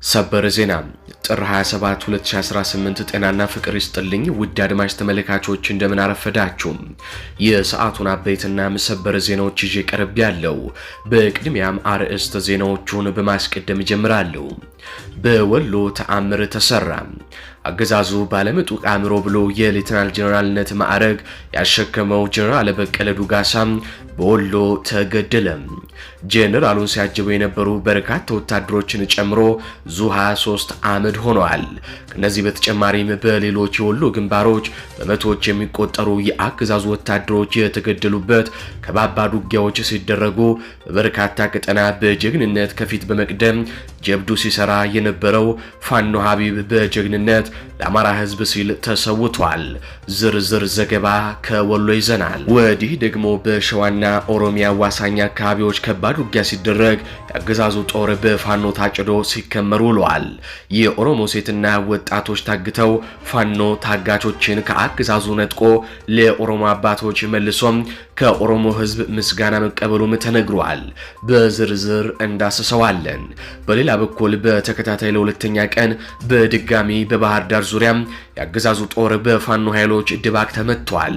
ሰበር ዜና ጥር 27 2018 ጤናና ፍቅር ይስጥልኝ ውድ አድማጭ ተመልካቾች እንደምን አረፈዳችሁ። የሰዓቱን አበይትና ሰበር ዜናዎች ይዤ ቀርብ ያለው። በቅድሚያም አርዕስተ ዜናዎቹን በማስቀደም ጀምራለሁ። በወሎ ተአምር ተሰራ። አገዛዙ ባለምጡቅ አእምሮ ብሎ የሌተናል ጀነራልነት ማዕረግ ያሸከመው ጀነራል በቀለ ዱጋሳ በወሎ ተገደለ። ጀነራሉን ሲያጅቡ የነበሩ በርካታ ወታደሮችን ጨምሮ ዙ 23 አመድ ሆነዋል። ከነዚህ በተጨማሪም በሌሎች የወሎ ግንባሮች በመቶዎች የሚቆጠሩ የአገዛዙ ወታደሮች የተገደሉበት ከባባድ ውጊያዎች ሲደረጉ በበርካታ ቀጠና በጀግንነት ከፊት በመቅደም ጀብዱ ሲሰራ የነበረው ፋኖ ሀቢብ በጀግንነት ለአማራ ሕዝብ ሲል ተሰውቷል። ዝርዝር ዘገባ ከወሎ ይዘናል። ወዲህ ደግሞ በሸዋና ኦሮሚያ አዋሳኝ አካባቢዎች ከባድ ውጊያ ሲደረግ የአገዛዙ ጦር በፋኖ ታጭዶ ሲከመር ውለዋል። የኦሮሞ ሴትና ወጣቶች ታግተው ፋኖ ታጋቾችን ከአገዛዙ ነጥቆ ለኦሮሞ አባቶች መልሶም ከኦሮሞ ሕዝብ ምስጋና መቀበሉም ተነግሯል። በዝርዝር እንዳስሰዋለን። በሌላ በኩል በተከታታይ ለሁለተኛ ቀን በድጋሚ በባህር ዳር ዙሪያ የአገዛዙ ጦር በፋኖ ኃይሎች ድባቅ ተመቷል።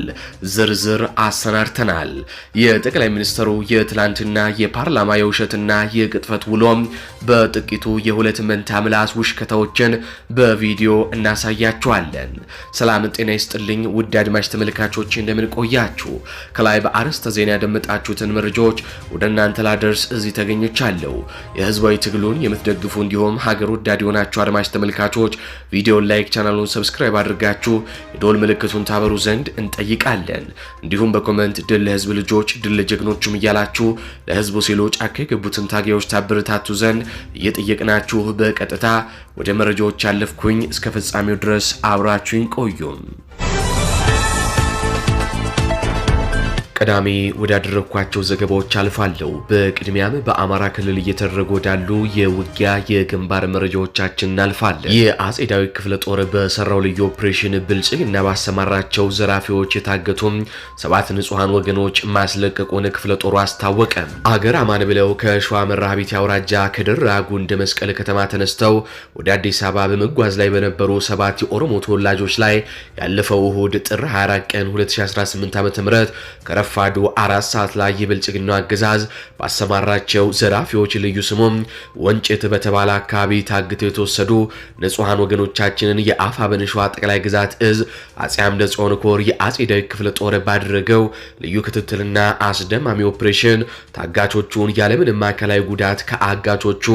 ዝርዝር አሰናድተናል። የጠቅላይ ሚኒስትሩ የትላንትና የፓርላማ የውሸትና የቅጥፈት ውሎም በጥቂቱ የሁለት መንታ ምላስ ውሽከታዎችን በቪዲዮ እናሳያችኋለን። ሰላም ጤና ይስጥልኝ ውድ አድማጭ ተመልካቾች እንደምን ቆያችሁ? ከላይ በአርዕስተ ዜና ያደመጣችሁትን መረጃዎች ወደ እናንተ ላደርስ እዚህ ተገኝቻለሁ። የህዝባዊ ትግሉን የምትደግፉ እንዲሁም ሀገር ወዳድ የሆናችሁ አድማጭ ተመልካቾች ቪዲዮን ላይክ፣ ቻናሉን ሰብስክራይብ አድርጋችሁ የደወል ምልክቱን ታበሩ ዘንድ እንጠይቃለን። እንዲሁም በኮሜንት ድል ለህዝብ ልጆች ድል ለጀግኖቹም እያላችሁ ለህዝቡ ሲሉ ጫካ የገቡትን ታጋዮች ታበረታቱ ዘንድ እየጠየቅናችሁ በቀጥታ ወደ መረጃዎች ያለፍኩኝ። እስከ ፍጻሜው ድረስ አብራችሁኝ ቆዩም። ቀዳሚ ወዳደረኳቸው ዘገባዎች አልፋለሁ። በቅድሚያም በአማራ ክልል እየተደረጉ ወዳሉ የውጊያ የግንባር መረጃዎቻችን እናልፋለን። የአጼ ዳዊት ክፍለ ጦር በሰራው ልዩ ኦፕሬሽን ብልጽግና ባሰማራቸው ዘራፊዎች የታገቱም 7 ንጹሃን ወገኖች ማስለቀቁን ክፍለ ጦሩ አስታወቀ። አገር አማን ብለው ከሸዋ መርሐቤቴ አውራጃ ከደራ ጉንደ መስቀል ከተማ ተነስተው ወደ አዲስ አበባ በመጓዝ ላይ በነበሩ 7 የኦሮሞ ተወላጆች ላይ ያለፈው እሁድ ጥር 24 ቀን 2018 ዓ.ም ፋዱ 4 ሰዓት ላይ የብልጽግናው አገዛዝ ባሰማራቸው ዘራፊዎች ልዩ ስሙም ወንጭት በተባለ አካባቢ ታግተው የተወሰዱ ንጹሃን ወገኖቻችንን የአፋብኃ ሸዋ ጠቅላይ ግዛት እዝ አጼ አምደ ጽዮን ኮር የአጼ ዳዊት ክፍለ ጦር ባደረገው ልዩ ክትትልና አስደማሚ ኦፕሬሽን ታጋቾቹን ያለምንም ማዕከላዊ ጉዳት ከአጋቾቹ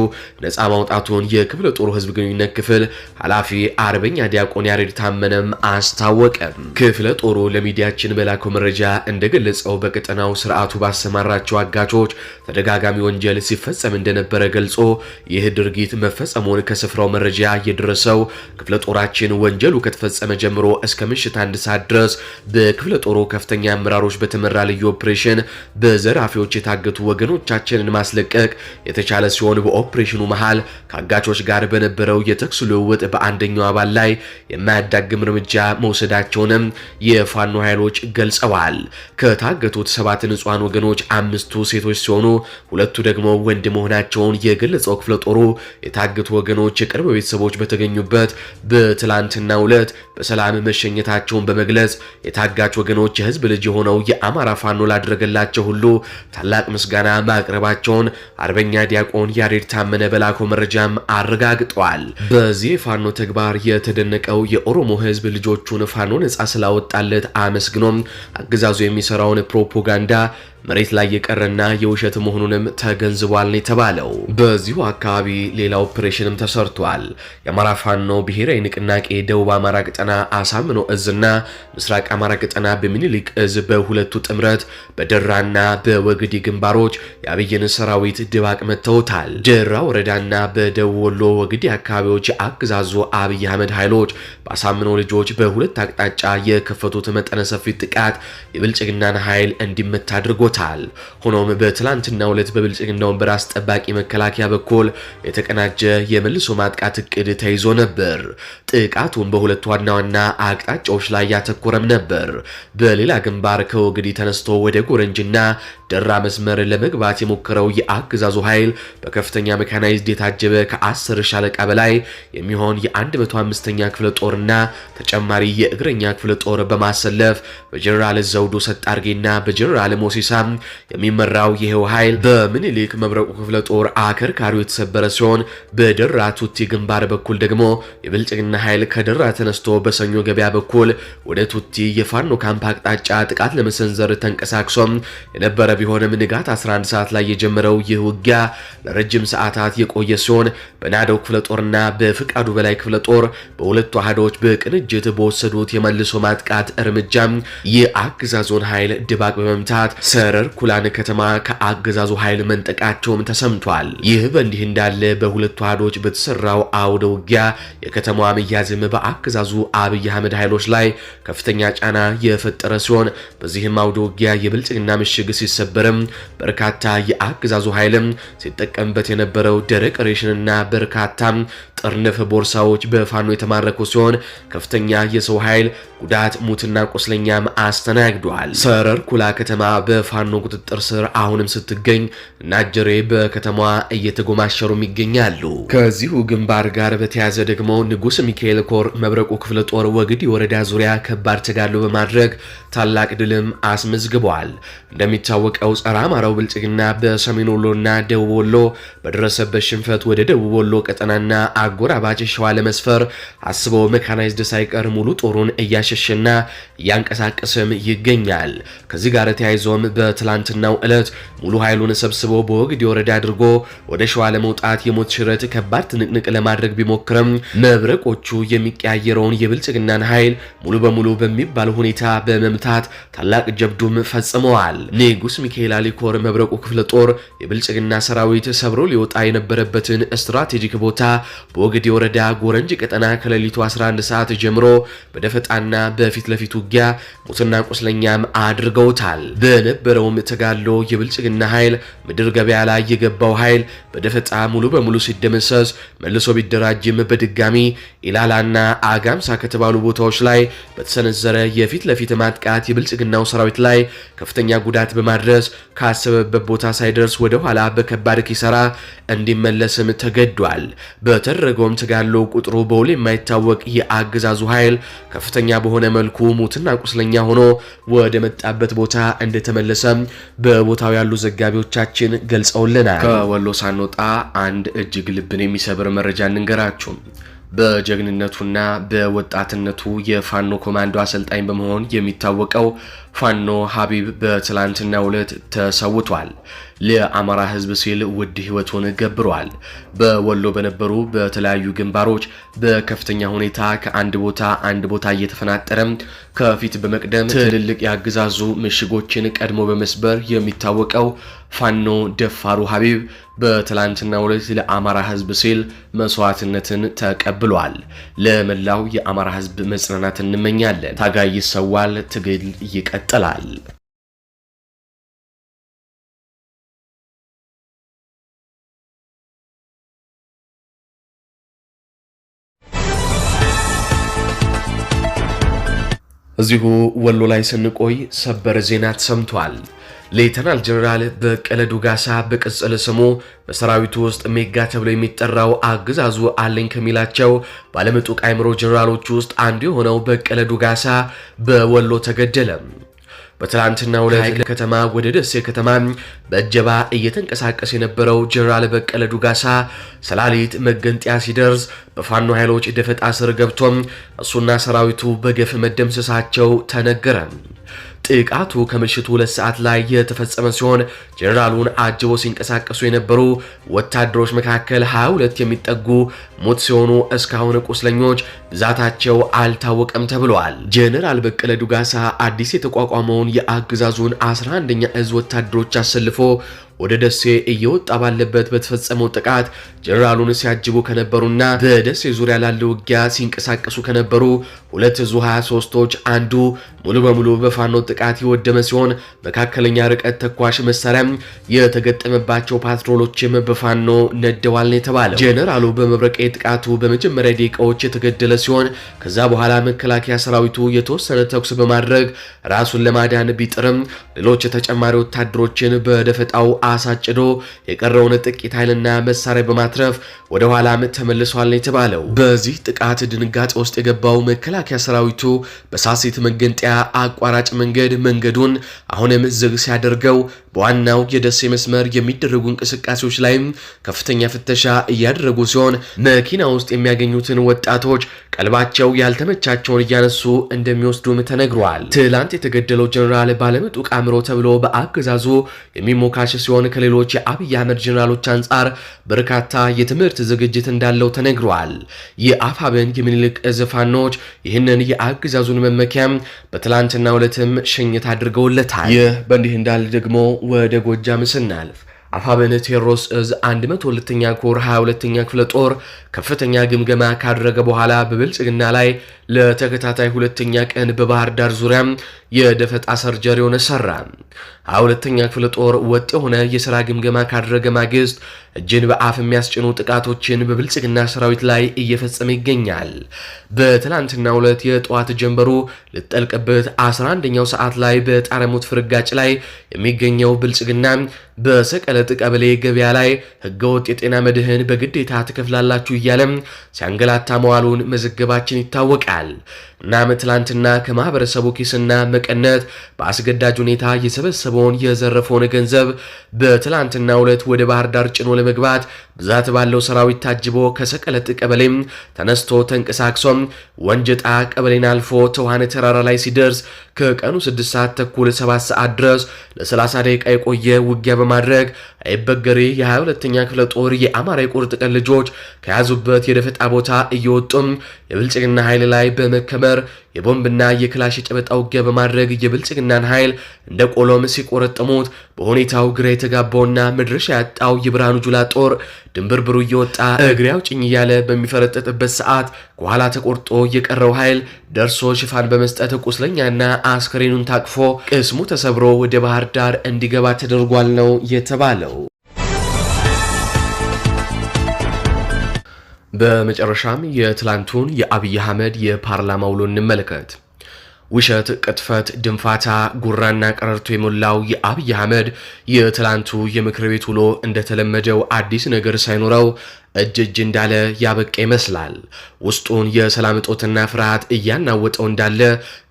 ነፃ ማውጣቱን የክፍለ ጦሩ ህዝብ ግንኙነት ክፍል ኃላፊ አርበኛ ዲያቆን ያሬድ ታመነም አስታወቀ። ክፍለ ጦሩ ለሚዲያችን በላከው መረጃ እንደገለጸ በቀጠናው ስርዓቱ ባሰማራቸው አጋቾች ተደጋጋሚ ወንጀል ሲፈጸም እንደነበረ ገልጾ ይህ ድርጊት መፈጸሙን ከስፍራው መረጃ የደረሰው ክፍለ ጦራችን ወንጀሉ ከተፈጸመ ጀምሮ እስከ ምሽት 1 ሰዓት ድረስ በክፍለ ጦሩ ከፍተኛ አመራሮች በተመራ ልዩ ኦፕሬሽን በዘራፊዎች የታገቱ ወገኖቻችንን ማስለቀቅ የተቻለ ሲሆን በኦፕሬሽኑ መሃል ከአጋቾች ጋር በነበረው የተኩስ ልውውጥ በአንደኛው አባል ላይ የማያዳግም እርምጃ መውሰዳቸውንም የፋኖ ኃይሎች ገልጸዋል። ከታገቱት 7 ንጹሃን ወገኖች 5ቱ ሴቶች ሲሆኑ 2ቱ ደግሞ ወንድ መሆናቸውን የገለጸው ክፍለ ጦሩ የታገቱ ወገኖች የቅርብ ቤተሰቦች በተገኙበት በትላንትናው ዕለት በሰላም መሸኘታቸውን በመግለጽ የታጋች ወገኖች የህዝብ ልጅ የሆነው የአማራ ፋኖ ላደረገላቸው ሁሉ ታላቅ ምስጋና ማቅረባቸውን አርበኛ ዲያቆን ያሬድ ታመነ በላከው መረጃም አረጋግጠዋል። በዚህ የፋኖ ተግባር የተደነቀው የኦሮሞ ህዝብ ልጆቹን ፋኖ ነፃ ስላወጣለት አመስግኖም አገዛዙ የሚሰራውን ፕሮፓጋንዳ መሬት ላይ የቀረና የውሸት መሆኑንም ተገንዝቧል ነው የተባለው። በዚሁ አካባቢ ሌላ ኦፕሬሽንም ተሰርቷል። የአማራ ፋኖ ብሔራዊ ንቅናቄ ደቡብ አማራ ቀጠና አሳምኖ እዝና ምስራቅ አማራ ቀጠና በሚኒሊክ እዝ በሁለቱ ጥምረት በደራና በወግዲ ግንባሮች የአብይን ሰራዊት ድባቅ መተውታል። ደራ ወረዳና በደቡብ ወሎ ወግዲ አካባቢዎች የአገዛዙ አብይ አህመድ ኃይሎች በአሳምኖ ልጆች በሁለት አቅጣጫ የከፈቱት መጠነ ሰፊ ጥቃት የብልጽግናን ኃይል እንዲመታ አድርጎታል። አድርጎታል። ሆኖም በትላንትናው ዕለት በብልጽግናው በራስ ጠባቂ መከላከያ በኩል የተቀናጀ የመልሶ ማጥቃት እቅድ ተይዞ ነበር። ጥቃቱን በሁለት ዋና ዋና አቅጣጫዎች ላይ ያተኮረም ነበር። በሌላ ግንባር ከወግዲ ተነስቶ ወደ ጎረንጅና ደራ መስመር ለመግባት የሞከረው የአገዛዙ ኃይል በከፍተኛ ሜካናይዝድ የታጀበ ከ10 ሻለቃ በላይ የሚሆን የ105ኛ ክፍለ ጦርና ተጨማሪ የእግረኛ ክፍለ ጦር በማሰለፍ በጀነራል ዘውዱ ሰጣርጌና በጀነራል ሞሲሳ የሚመራው ይሄው ኃይል በምኒልክ መብረቁ ክፍለ ጦር አከርካሪው የተሰበረ ሲሆን በደራ ቱቲ ግንባር በኩል ደግሞ የብልጽግና ኃይል ከደራ ተነስቶ በሰኞ ገበያ በኩል ወደ ቱቲ የፋኖ ካምፕ አቅጣጫ ጥቃት ለመሰንዘር ተንቀሳቅሶ የነበረ ቢሆንም ንጋት 11 ሰዓት ላይ የጀመረው ይህ ውጊያ ለረጅም ሰዓታት የቆየ ሲሆን በናደው ክፍለ ጦርና በፍቃዱ በላይ ክፍለ ጦር በሁለቱ አሃዶች በቅንጅት በወሰዱት የመልሶ ማጥቃት እርምጃ የአገዛዙን ኃይል ድባቅ በመምታት ሰረር ኩላን ከተማ ከአገዛዙ ኃይል መንጠቃቸውም ተሰምቷል። ይህ በእንዲህ እንዳለ በሁለቱ አሃዶች በተሰራው አውደ ውጊያ የከተማዋ መያዝም በአገዛዙ አብይ አህመድ ኃይሎች ላይ ከፍተኛ ጫና የፈጠረ ሲሆን በዚህም አውደ ውጊያ የብልጽግና ምሽግ ሲሰበርም በርካታ የአገዛዙ ኃይልም ሲጠቀምበት የነበረው ደረቅ ሬሽንና በርካታ ጥርንፍ ቦርሳዎች በፋኖ የተማረኩ ሲሆን ከፍተኛ የሰው ኃይል ጉዳት ሙትና ቆስለኛም አስተናግዷል። ሰረር ኩላ ከተማ በፋኖ ቁጥጥር ስር አሁንም ስትገኝ ናጀሬ በከተማዋ እየተጎማሸሩም ይገኛሉ። ከዚሁ ግንባር ጋር በተያያዘ ደግሞ ንጉስ ሚካኤል ኮር መብረቁ ክፍለ ጦር ወግዲ ወረዳ ዙሪያ ከባድ ተጋድሎ በማድረግ ታላቅ ድልም አስመዝግቧል። እንደሚታወቀው ጸረ አማራው ብልጽግና በሰሜን ወሎና ደቡብ ወሎ በደረሰበት ሽንፈት ወደ ደቡብ ወሎ ቀጠናና አጎራባች ሸዋ ለመስፈር አስበው ሜካናይዝድ ሳይቀር ሙሉ ጦሩን እያሸሸና እያንቀሳቀሰም ይገኛል። ከዚህ ጋር ተያይዞም በትላንትናው ዕለት ሙሉ ኃይሉን ሰብስቦ በወግዲ ወረዳ አድርጎ ወደ ሸዋ ለመውጣት የሞት ሽረት ከባድ ትንቅንቅ ለማድረግ ቢሞክርም መብረቆቹ የሚቀያየረውን የብልጽግናን ኃይል ሙሉ በሙሉ በሚባል ሁኔታ በመምታት ታላቅ ጀብዱም ፈጽመዋል። ንጉስ ሚካኤል አሊኮር መብረቁ ክፍለ ጦር የብልጽግና ሰራዊት ሰብሮ ሊወጣ የነበረበትን ስትራቴጂክ ቦታ በወግዲ ወረዳ ጎረንጅ ቀጠና ከሌሊቱ 11 ሰዓት ጀምሮ በደፈጣና በፊት ለፊት ውጊያ ሙትና ቁስለኛም አድርገውታል። በነበረውም ተጋድሎ የብልጽግና ኃይል ምድር ገበያ ላይ የገባው ኃይል በደፈጣ ሙሉ በሙሉ ሲደመሰስ መልሶ ቢደራጅም በድጋሚ ኢላላና አጋምሳ ከተባሉ ቦታዎች ላይ በተሰነዘረ የፊት ለፊት ማጥቃት የብልጽግናው ሰራዊት ላይ ከፍተኛ ጉዳት በማድረስ ካሰበበት ቦታ ሳይደርስ ወደ ኋላ በከባድ ኪሳራ እንዲመለስም ተገዷል። በተደረገውም ተጋድሎ ቁጥሩ በውል የማይታወቅ የአገዛዙ ኃይል ከፍተኛ በሆነ መልኩ ሙትና ቁስለኛ ሆኖ ወደ መጣበት ቦታ እንደተመለሰ በቦታው ያሉ ዘጋቢዎቻችን ገልጸውልናል። ከወሎ ሳንወጣ አንድ እጅግ ልብን የሚሰብር መረጃ እንንገራችሁ። በጀግንነቱና በወጣትነቱ የፋኖ ኮማንዶ አሰልጣኝ በመሆን የሚታወቀው ፋኖ ሀቢብ በትላንትናው ዕለት ተሰውቷል። ለአማራ ሕዝብ ሲል ውድ ህይወቱን ገብሯል። በወሎ በነበሩ በተለያዩ ግንባሮች በከፍተኛ ሁኔታ ከአንድ ቦታ አንድ ቦታ እየተፈናጠረ ከፊት በመቅደም ትልልቅ ያገዛዙ ምሽጎችን ቀድሞ በመስበር የሚታወቀው ፋኖ ደፋሩ ሀቢብ በትላንትናው ዕለት ለአማራ ሕዝብ ሲል መስዋዕትነትን ተቀብሏል። ለመላው የአማራ ሕዝብ መጽናናት እንመኛለን። ታጋይ ይሰዋል፣ ትግል ይቀጥላል። እዚሁ ወሎ ላይ ስንቆይ ሰበር ዜና ተሰምቷል። ሌተናል ጀነራል በቀለ ዱጋሳ በቅጽል ስሙ በሰራዊቱ ውስጥ ሜጋ ተብሎ የሚጠራው አገዛዙ አለኝ ከሚላቸው ባለምጡቅ አእምሮ ጀነራሎች ውስጥ አንዱ የሆነው በቀለ ዱጋሳ በወሎ ተገደለ። በትላንትናው ዕለት ከተማ ወደ ደሴ ከተማ በእጀባ እየተንቀሳቀሰ የነበረው ጀነራል በቀለ ዱጋሳ ሰላሊት መገንጢያ ሲደርስ በፋኖ ኃይሎች ደፈጣ ስር ገብቶም እሱና ሰራዊቱ በገፍ መደምሰሳቸው ተነገረ። ጥቃቱ ከምሽቱ 2 ሰዓት ላይ የተፈጸመ ሲሆን ጀነራሉን አጅቦ ሲንቀሳቀሱ የነበሩ ወታደሮች መካከል 22 የሚጠጉ ሞት ሲሆኑ እስካሁን ቁስለኞች ብዛታቸው አልታወቀም ተብሏል። ጀነራል በቀለ ዱጋሳ አዲስ የተቋቋመውን የአገዛዙን 11ኛ እዝ ወታደሮች አሰልፎ ወደ ደሴ እየወጣ ባለበት በተፈጸመው ጥቃት ጀነራሉን ሲያጅቡ ከነበሩና በደሴ ዙሪያ ላለው ውጊያ ሲንቀሳቀሱ ከነበሩ ሁለት ዙ 23ቶች አንዱ ሙሉ በሙሉ በፋኖ ጥቃት የወደመ ሲሆን መካከለኛ ርቀት ተኳሽ መሳሪያም የተገጠመባቸው ፓትሮሎችም በፋኖ ነደዋል ነው የተባለው። ጀነራሉ በመብረቄ ጥቃቱ በመጀመሪያ ደቂቃዎች የተገደለ ሲሆን ከዛ በኋላ መከላከያ ሰራዊቱ የተወሰነ ተኩስ በማድረግ ራሱን ለማዳን ቢጥርም ሌሎች ተጨማሪ ወታደሮችን በደፈጣው አሳጭዶ የቀረውን ጥቂት ኃይልና መሳሪያ በማትረፍ ወደ ኋላም ተመልሷል ነው የተባለው። በዚህ ጥቃት ድንጋጤ ውስጥ የገባው መከላከያ ሰራዊቱ በሳሲት መገንጠያ አቋራጭ መንገዱን አሁንም ዝግ ሲያደርገው በዋናው የደሴ መስመር የሚደረጉ እንቅስቃሴዎች ላይም ከፍተኛ ፍተሻ እያደረጉ ሲሆን መኪና ውስጥ የሚያገኙትን ወጣቶች ቀልባቸው ያልተመቻቸውን እያነሱ እንደሚወስዱም ተነግሯል። ትላንት የተገደለው ጀነራል ባለምጡቅ አእምሮ ተብሎ በአገዛዙ የሚሞካሽ ሲሆን ከሌሎች የአብይ አህመድ ጀነራሎች አንጻር በርካታ የትምህርት ዝግጅት እንዳለው ተነግሯል። የአፋብን የሚኒልክ እዝ ፋኖች ይህንን የአገዛዙን መመኪያም በትላንትናው ዕለትም ሽኝት አድርገውለታል። ይህ በእንዲህ እንዳለ ደግሞ ወደ ጎጃም ስናልፍ አፋብን ቴዎድሮስ እዝ 102ኛ ኮር 22ኛ ክፍለ ጦር ከፍተኛ ግምገማ ካደረገ በኋላ በብልጽግና ላይ ለተከታታይ ሁለተኛ ቀን በባህር ዳር ዙሪያ የደፈጣ ሰርጀሪውን ሰራ። 22ኛ ክፍለ ጦር ወጥ የሆነ የሥራ ግምገማ ካደረገ ማግስት እጅን በአፍ የሚያስጭኑ ጥቃቶችን በብልጽግና ሰራዊት ላይ እየፈጸመ ይገኛል። በትላንትናው ዕለት የጠዋት ጀንበሩ ልጠልቅበት 11ኛው ሰዓት ላይ በጣረሙት ፍርጋጭ ላይ የሚገኘው ብልጽግና በሰቀለጥ ቀበሌ ገበያ ላይ ህገወጥ የጤና መድህን በግዴታ ትከፍላላችሁ እያለም ሲያንገላታ መዋሉን መዘገባችን ይታወቃል። እናም ትላንትና ከማህበረሰቡ ኪስና መቀነት በአስገዳጅ ሁኔታ የሰበሰበውን የዘረፈውን ገንዘብ በትላንትናው ዕለት ወደ ባህር ዳር ጭኖ ለመግባት ብዛት ባለው ሰራዊት ታጅቦ ከሰቀለጥ ቀበሌም ተነስቶ ተንቀሳቅሶም ወንጀጣ ቀበሌን አልፎ ተዋነ ተራራ ላይ ሲደርስ ከቀኑ 6 ሰዓት ተኩል 7 ሰዓት ድረስ ለ30 ደቂቃ የቆየ ውጊያ በማድረግ አይበገሬ የ22ኛ ክፍለ ጦር የአማራ የቁርጥ ቀን ልጆች ከያዙበት የደፈጣ ቦታ እየወጡም የብልጽግና ኃይል ላይ በመከመር የቦምብና የክላሽ ጨበጣ ውጊያ በማድረግ የብልጽግናን ኃይል እንደ ቆሎም ሲቆረጥሙት በሁኔታው ግራ የተጋባውና መድረሻ ያጣው የብርሃኑ ጁላ ጦር ድንብርብሩ እየወጣ እግሬ አውጭኝ እያለ በሚፈረጠጥበት ሰዓት ከኋላ ተቆርጦ የቀረው ኃይል ደርሶ ሽፋን በመስጠት ቁስለኛና አስከሬኑን ታቅፎ ቅስሙ ተሰብሮ ወደ ባህር ዳር እንዲገባ ተደርጓል ነው የተባለው። በመጨረሻም የትላንቱን የአብይ አህመድ የፓርላማ ውሎ እንመልከት። ውሸት፣ ቅጥፈት፣ ድንፋታ፣ ጉራና ቀረርቶ የሞላው የአብይ አህመድ የትላንቱ የምክር ቤት ውሎ እንደተለመደው አዲስ ነገር ሳይኖረው እጅ እንዳለ ያበቃ ይመስላል። ውስጡን የሰላም እጦትና ፍርሃት እያናወጠው እንዳለ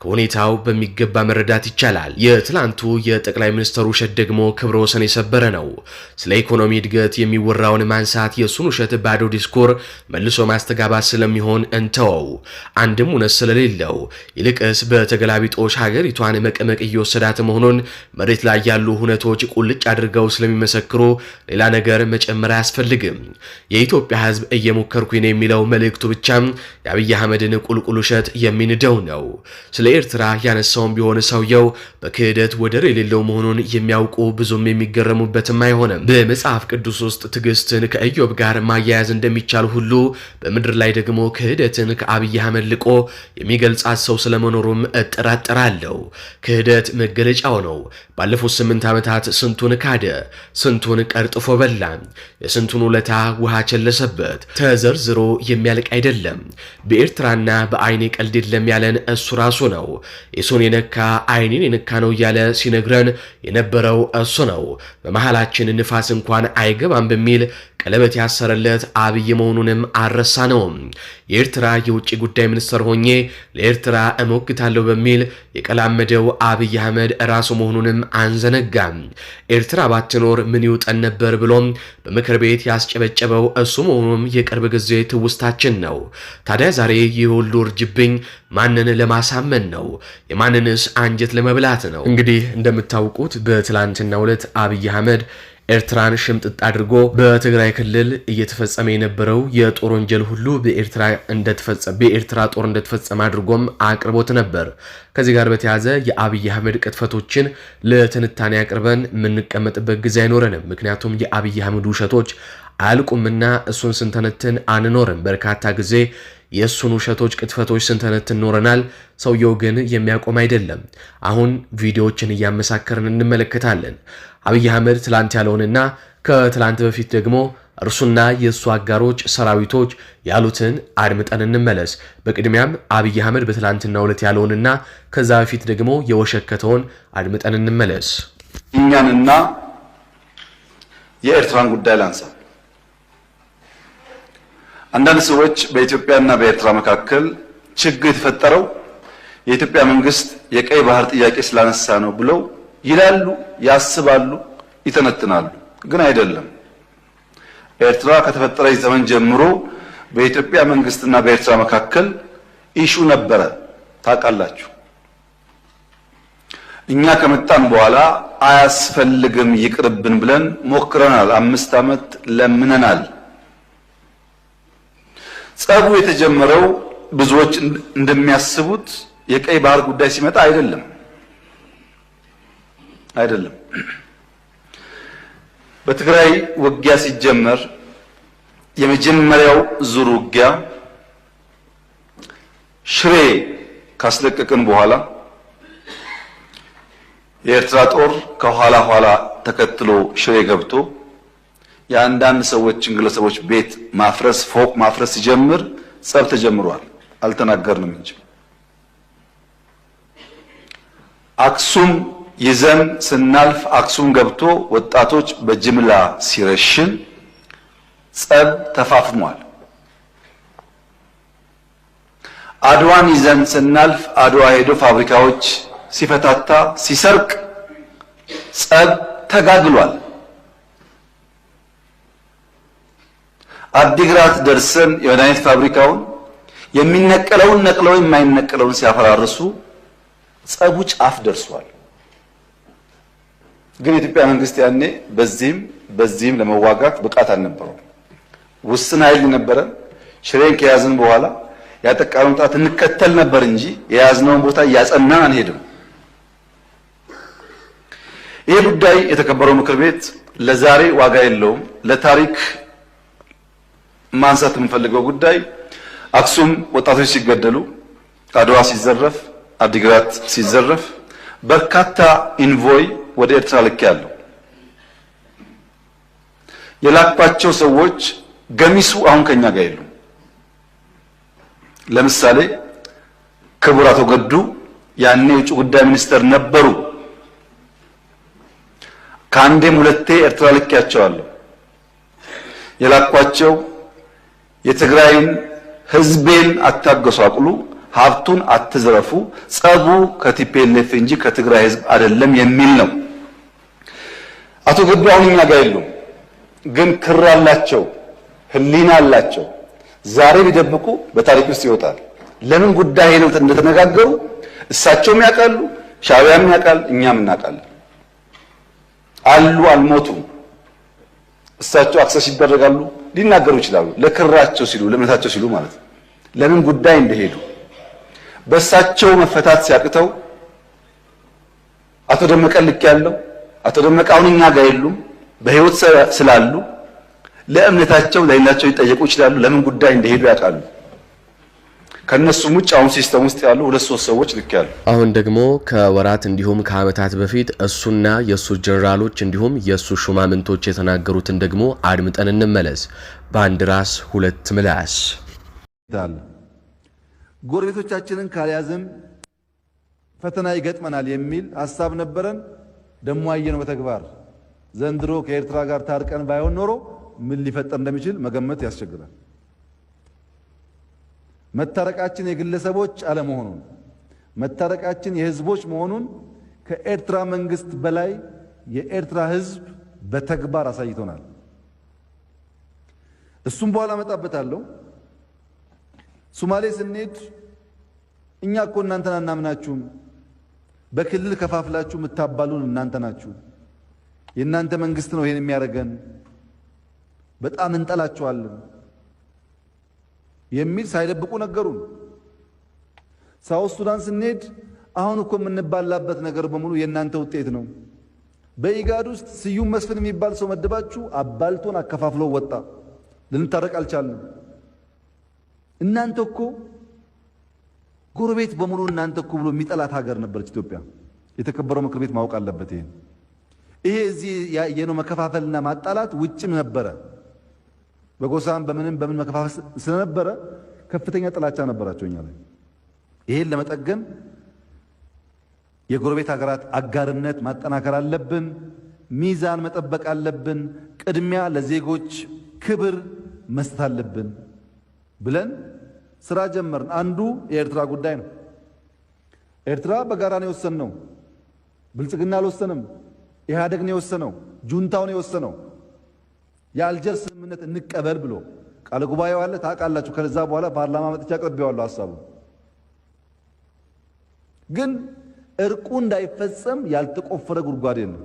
ከሁኔታው በሚገባ መረዳት ይቻላል። የትላንቱ የጠቅላይ ሚኒስትሩ ውሸት ደግሞ ክብረ ወሰን የሰበረ ነው። ስለ ኢኮኖሚ እድገት የሚወራውን ማንሳት የእሱን ውሸት ባዶ ዲስኮር መልሶ ማስተጋባት ስለሚሆን እንተወው፣ አንድም እውነት ስለሌለው። ይልቅስ በተገላቢጦሽ ሀገሪቷን መቀመቅ እየወሰዳት መሆኑን መሬት ላይ ያሉ ሁነቶች ቁልጭ አድርገው ስለሚመሰክሩ ሌላ ነገር መጨመር አያስፈልግም። የኢትዮጵያ ሕዝብ እየሞከርኩኝ ነው የሚለው መልእክቱ ብቻ የአብይ አህመድን ቁልቁል ውሸት የሚንደው ነው። ስለ ኤርትራ ያነሳውን ቢሆን ሰውየው በክህደት ወደር የሌለው መሆኑን የሚያውቁ ብዙም የሚገረሙበትም አይሆንም። በመጽሐፍ ቅዱስ ውስጥ ትዕግስትን ከኢዮብ ጋር ማያያዝ እንደሚቻል ሁሉ በምድር ላይ ደግሞ ክህደትን ከአብይ አህመድ ልቆ የሚገልጻት ሰው ስለመኖሩም እጠራጠራለሁ። ክህደት መገለጫው ነው። ባለፉት 8 ዓመታት ስንቱን ካደ፣ ስንቱን ቀርጥፎ በላ፣ የስንቱን ውለታ ውሃ ቸለሰበት። ተዘርዝሮ የሚያልቅ አይደለም። በኤርትራና በአይኔ ቀልድ የለም ያለን እሱ ራሱ ነው። የሱን የነካ አይኔን የነካ ነው እያለ ሲነግረን የነበረው እሱ ነው። በመሃላችን ንፋስ እንኳን አይገባም በሚል ቀለበት ያሰረለት አብይ መሆኑንም አረሳ ነው። የኤርትራ የውጭ ጉዳይ ሚኒስትር ሆኜ ለኤርትራ እሞግታለሁ በሚል የቀላመደው አብይ አህመድ ራሱ መሆኑንም አንዘነጋም። ኤርትራ ባትኖር ምን ይውጠን ነበር ብሎም በምክር ቤት ያስጨበጨበው እሱ መሆኑም የቅርብ ጊዜ ትውስታችን ነው። ታዲያ ዛሬ ይህ ሁሉ እርጅብኝ ማንን ለማሳመን ነው? የማንንስ አንጀት ለመብላት ነው? እንግዲህ እንደምታውቁት በትላንትናው ዕለት አብይ አህመድ ኤርትራን ሽምጥጥ አድርጎ በትግራይ ክልል እየተፈጸመ የነበረው የጦር ወንጀል ሁሉ በኤርትራ ጦር እንደተፈጸመ አድርጎም አቅርቦት ነበር። ከዚህ ጋር በተያያዘ የአብይ አህመድ ቅጥፈቶችን ለትንታኔ አቅርበን የምንቀመጥበት ጊዜ አይኖረንም። ምክንያቱም የአብይ አህመድ ውሸቶች አያልቁምና እሱን ስንተነትን አንኖርም። በርካታ ጊዜ የእሱን ውሸቶች፣ ቅጥፈቶች ስንተነትን ኖረናል። ሰውየው ግን የሚያቆም አይደለም። አሁን ቪዲዮዎችን እያመሳከርን እንመለከታለን። አብይ አህመድ ትላንት ያለውንና ከትላንት በፊት ደግሞ እርሱና የእሱ አጋሮች ሰራዊቶች ያሉትን አድምጠን እንመለስ። በቅድሚያም አብይ አህመድ በትላንትናው ዕለት ያለውንና ከዛ በፊት ደግሞ የወሸከተውን አድምጠን እንመለስ። እኛንና የኤርትራን ጉዳይ ላንሳ። አንዳንድ ሰዎች በኢትዮጵያና በኤርትራ መካከል ችግር የተፈጠረው የኢትዮጵያ መንግስት የቀይ ባህር ጥያቄ ስላነሳ ነው ብለው ይላሉ፣ ያስባሉ፣ ይተነትናሉ። ግን አይደለም። ኤርትራ ከተፈጠረች ዘመን ጀምሮ በኢትዮጵያ መንግስትና በኤርትራ መካከል ኢሹ ነበረ። ታውቃላችሁ። እኛ ከመጣን በኋላ አያስፈልግም ይቅርብን ብለን ሞክረናል። 5 ዓመት ለምነናል። ጸቡ የተጀመረው ብዙዎች እንደሚያስቡት የቀይ ባህር ጉዳይ ሲመጣ አይደለም። በትግራይ ውጊያ ሲጀመር የመጀመሪያው ዙር ውጊያ ሽሬ ካስለቀቅን በኋላ የኤርትራ ጦር ከኋላ ኋላ ተከትሎ ሽሬ ገብቶ የአንዳንድ ሰዎችን ግለሰቦች ቤት ማፍረስ፣ ፎቅ ማፍረስ ሲጀምር ጸብ ተጀምሯል። አልተናገርንም እንጂ አክሱም ይዘን ስናልፍ አክሱም ገብቶ ወጣቶች በጅምላ ሲረሽን ጸብ ተፋፍሟል። አድዋን ይዘን ስናልፍ አድዋ ሄዶ ፋብሪካዎች ሲፈታታ ሲሰርቅ ጸብ ተጋግሏል። አዲግራት ደርሰን የመድኃኒት ፋብሪካውን የሚነቀለውን ነቅለው የማይነቀለውን ሲያፈራርሱ ጸቡ ጫፍ ደርሷል። ግን የኢትዮጵያ መንግስት ያኔ በዚህም ለመዋጋት ብቃት አልነበረው። ውስን ኃይል ነበረ። ሽሬን ከያዝን በኋላ ያጠቃነውን ጣት እንከተል ነበር እንጂ የያዝነውን ቦታ እያጸናን አንሄድም። ይህ ጉዳይ የተከበረው ምክር ቤት ለዛሬ ዋጋ የለውም። ለታሪክ ማንሳት የምንፈልገው ጉዳይ አክሱም ወጣቶች ሲገደሉ፣ አድዋ ሲዘረፍ፣ አዲግራት ሲዘረፍ በርካታ ኢንቮይ ወደ ኤርትራ ልኬያለሁ። የላኳቸው ሰዎች ገሚሱ አሁን ከኛ ጋር የሉም። ለምሳሌ ክቡር አቶ ገዱ ያኔ የውጭ ጉዳይ ሚኒስተር ነበሩ። ከአንዴም ሁለቴ ኤርትራ ልኬያቸዋለሁ። የላኳቸው የትግራይን ህዝቤን አታገሳቅሉ፣ ሀብቱን አትዝረፉ፣ ጸቡ ከቲፒኤልኤፍ እንጂ ከትግራይ ህዝብ አይደለም የሚል ነው። አቶ ገዱ አሁን እኛ ጋር የሉም፣ ግን ክር አላቸው፣ ህሊና አላቸው። ዛሬ ቢደብቁ በታሪክ ውስጥ ይወጣል። ለምን ጉዳይ ነው እንደተነጋገሩ እሳቸውም ያውቃሉ፣ ሻዕቢያም ያውቃል፣ እኛም እናውቃለን። አሉ፣ አልሞቱም። እሳቸው አክሰስ ይደረጋሉ፣ ሊናገሩ ይችላሉ። ለክራቸው ሲሉ፣ ለእምነታቸው ሲሉ ማለት ነው። ለምን ጉዳይ እንደሄዱ በእሳቸው መፈታት ሲያቅተው አቶ ደመቀ ልክ ያለው አቶ ደመቀ አሁን እኛ ጋር የሉም። በህይወት ስላሉ ለእምነታቸው ለሌላቸው ሊጠየቁ ይችላሉ። ለምን ጉዳይ እንደሄዱ ያውቃሉ። ከነሱም ውጭ አሁን ሲስተም ውስጥ ያሉ 2-3 ሰዎች ልክ ያሉ። አሁን ደግሞ ከወራት እንዲሁም ከዓመታት በፊት እሱና የሱ ጀነራሎች እንዲሁም የሱ ሹማምንቶች የተናገሩትን ደግሞ አድምጠን እንመለስ። በአንድ ራስ ሁለት ምላስ። ጎረቤቶቻችንን ካልያዝን ፈተና ይገጥመናል የሚል ሐሳብ ነበረን። ደሞ አየነው በተግባር። ዘንድሮ ከኤርትራ ጋር ታርቀን ባይሆን ኖሮ ምን ሊፈጠር እንደሚችል መገመት ያስቸግራል። መታረቃችን የግለሰቦች አለመሆኑን፣ መታረቃችን የህዝቦች መሆኑን ከኤርትራ መንግስት በላይ የኤርትራ ህዝብ በተግባር አሳይቶናል። እሱም በኋላ መጣበታለሁ። ሶማሌ ስንሄድ እኛ እኮ እናንተን አናምናችሁም፣ በክልል ከፋፍላችሁ የምታባሉን እናንተ ናችሁ፣ የእናንተ መንግስት ነው ይሄን የሚያደርገን፣ በጣም እንጠላቸዋለን የሚል ሳይደብቁ ነገሩን። ሳውዝ ሱዳን ስንሄድ አሁን እኮ የምንባላበት ነገር በሙሉ የእናንተ ውጤት ነው። በኢጋድ ውስጥ ስዩም መስፍን የሚባል ሰው መደባችሁ አባልቶን አከፋፍሎ ወጣ። ልንታረቅ አልቻልንም። እናንተ እኮ ጎረቤት በሙሉ እናንተ እኮ ብሎ የሚጠላት ሀገር ነበረች ኢትዮጵያ። የተከበረው ምክር ቤት ማወቅ አለበት ይሄን። ይሄ እዚህ ያየነው መከፋፈልና ማጣላት ውጭም ነበረ። በጎሳም በምን መከፋፈል ስለነበረ ከፍተኛ ጥላቻ ነበራቸው እኛ ላይ። ይሄን ለመጠገን የጎረቤት ሀገራት አጋርነት ማጠናከር አለብን። ሚዛን መጠበቅ አለብን። ቅድሚያ ለዜጎች ክብር መስጠት አለብን ብለን ስራ ጀመርን። አንዱ የኤርትራ ጉዳይ ነው። ኤርትራ በጋራ ነው የወሰነው። ብልጽግና አልወሰንም። ኢህአዴግ ነው የወሰነው። ጁንታው ነው የወሰነው። የአልጀርስ ስምምነት እንቀበል ብሎ ቃለ ጉባኤው አለ ታውቃላችሁ። ከዛ በኋላ ፓርላማ መጥቻ አቅርቤዋለሁ ሐሳቡ። ግን እርቁ እንዳይፈጸም ያልተቆፈረ ጉድጓድ የለም።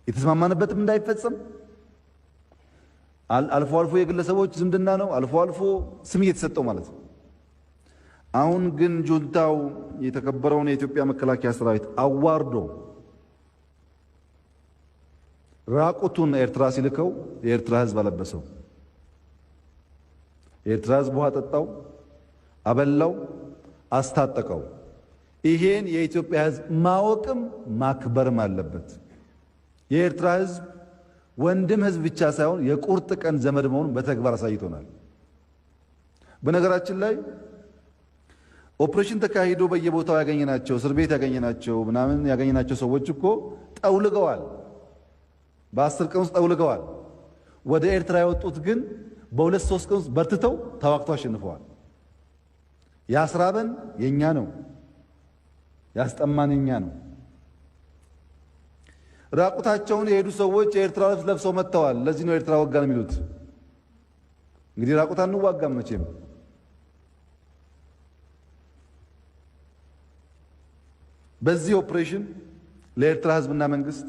የተስማማንበትም እንዳይፈጸም አልፎ አልፎ የግለሰቦች ዝምድና ነው፣ አልፎ አልፎ ስም እየተሰጠው ማለት ነው። አሁን ግን ጁንታው የተከበረውን የኢትዮጵያ መከላከያ ሰራዊት አዋርዶ ራቁቱን ኤርትራ ሲልከው የኤርትራ ሕዝብ አለበሰው። የኤርትራ ሕዝብ ውሃ ጠጣው፣ አበላው፣ አስታጠቀው። ይሄን የኢትዮጵያ ሕዝብ ማወቅም ማክበርም አለበት። የኤርትራ ሕዝብ ወንድም ሕዝብ ብቻ ሳይሆን የቁርጥ ቀን ዘመድ መሆኑን በተግባር አሳይቶናል። በነገራችን ላይ ኦፕሬሽን ተካሂዶ በየቦታው ያገኘናቸው እስር ቤት ያገኘናቸው ምናምን ያገኘናቸው ሰዎች እኮ ጠውልገዋል። በ10 ቀን ውስጥ ጠውልገዋል። ወደ ኤርትራ የወጡት ግን በ2-3 ቀን ውስጥ በርትተው ተዋግተው አሸንፈዋል። ያስራበን የኛ ነው፣ ያስጠማን የኛ ነው። ራቁታቸውን የሄዱ ሰዎች የኤርትራ ልብስ ለብሰው መጥተዋል። ለዚህ ነው ኤርትራ ወጋን የሚሉት። እንግዲህ ራቁታ እንዋጋም መቼም። በዚህ ኦፕሬሽን ለኤርትራ ህዝብና መንግስት፣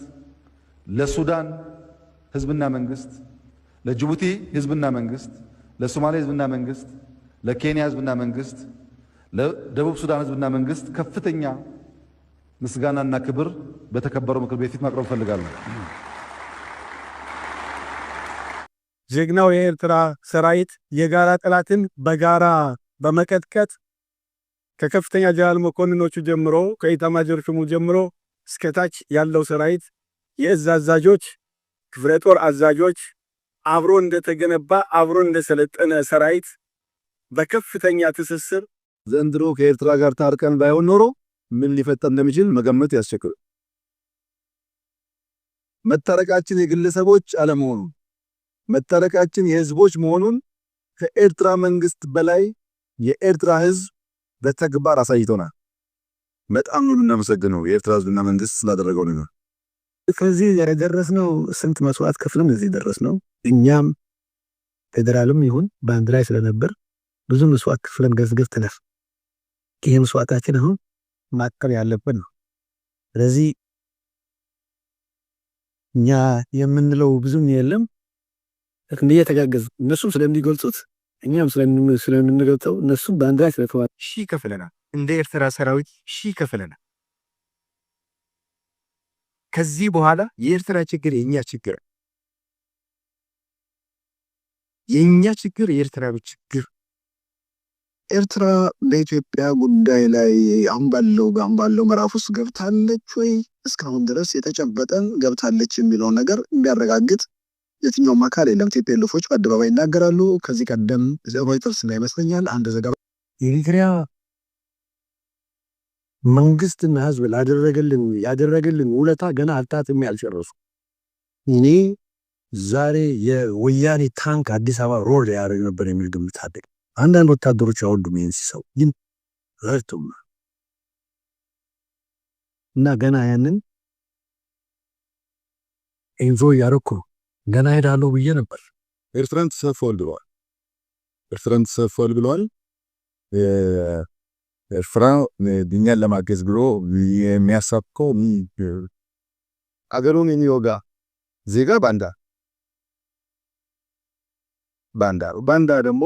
ለሱዳን ህዝብና መንግስት፣ ለጅቡቲ ህዝብና መንግስት፣ ለሶማሌ ህዝብና መንግስት፣ ለኬንያ ህዝብና መንግስት፣ ለደቡብ ሱዳን ህዝብና መንግስት ከፍተኛ ምስጋናና ክብር በተከበረው ምክር ቤት ፊት ማቅረብ ፈልጋለሁ። ጀግናው የኤርትራ ሰራዊት የጋራ ጠላትን በጋራ በመቀጥቀጥ ከከፍተኛ ጀነራል መኮንኖቹ ጀምሮ ከኢታማዦር ሹሙ ጀምሮ እስከታች ያለው ሰራዊት የእዝ አዛዦች፣ ክፍለ ጦር አዛዦች አብሮ እንደተገነባ አብሮ እንደሰለጠነ ሰራዊት በከፍተኛ ትስስር ዘንድሮ ከኤርትራ ጋር ታርቀን ባይሆን ኖሮ ምን ሊፈጠር እንደሚችል መገመት ያስቸግራል። መታረቃችን የግለሰቦች አለመሆኑ መታረቃችን የህዝቦች መሆኑን ከኤርትራ መንግስት በላይ የኤርትራ ህዝብ በተግባር አሳይቶናል። በጣም ነው የምናመሰግነው የኤርትራ ህዝብና መንግስት ስላደረገው ነገር። ከዚህ የደረስነው ስንት መስዋዕት ከፍለን እዚህ ደረስነው። እኛም ፌደራልም ይሁን ባንድ ላይ ስለነበር ብዙ መስዋዕት ከፍለን ገዝገዝተናል። ይሄ መስዋዕታችን አሁን ማቀር ያለበት ነው። ስለዚህ እኛ የምንለው ብዙም የለም። እንዴ ተጋገዝ እነሱም ስለሚገልጹት እኛም ስለምንገልጸው እነሱም ባንድ ላይ ስለተዋል ከፍለናል። እንደ ኤርትራ ሰራዊት ከፍለናል። ከዚህ በኋላ የኤርትራ ችግር የኛ ችግር፣ የኛ ችግር የኤርትራዊ ችግር። ኤርትራ በኢትዮጵያ ጉዳይ ላይ አሁን ባለው ምዕራፍ ውስጥ ገብታለች ወይ እስካሁን ድረስ የተጨበጠን ገብታለች የሚለው ነገር የሚያረጋግጥ የትኛውም አካል የለም። ቲፒኤልኤፎች በአደባባይ ይናገራሉ። ከዚህ ቀደም ሮይተርስ ላይ ይመስለኛል አንድ ዘገባ የኤርትራ መንግስትና ህዝብ ያደረገልን ውለታ ገና አልታጥም ያልጨረሱ። እኔ ዛሬ የወያኔ ታንክ አዲስ አበባ ሮድ ያደርግ ነበር የሚል ግምት አለ። አንዳንድ ወታደሮች ያወዱ ምን ሲሰው ግን ረድቶም እና ገና ያንን ኢንጆይ ያረኩ ገና ሄዳለሁ ብዬ ነበር። ኤርትራን ተሰፋል ብለዋል። ኤርትራ ድኛን ለማገዝ ብሎ የሚያሳብከው አገሩን የሚወጋ ዜጋ ባንዳ ነው። ባንዳ ደግሞ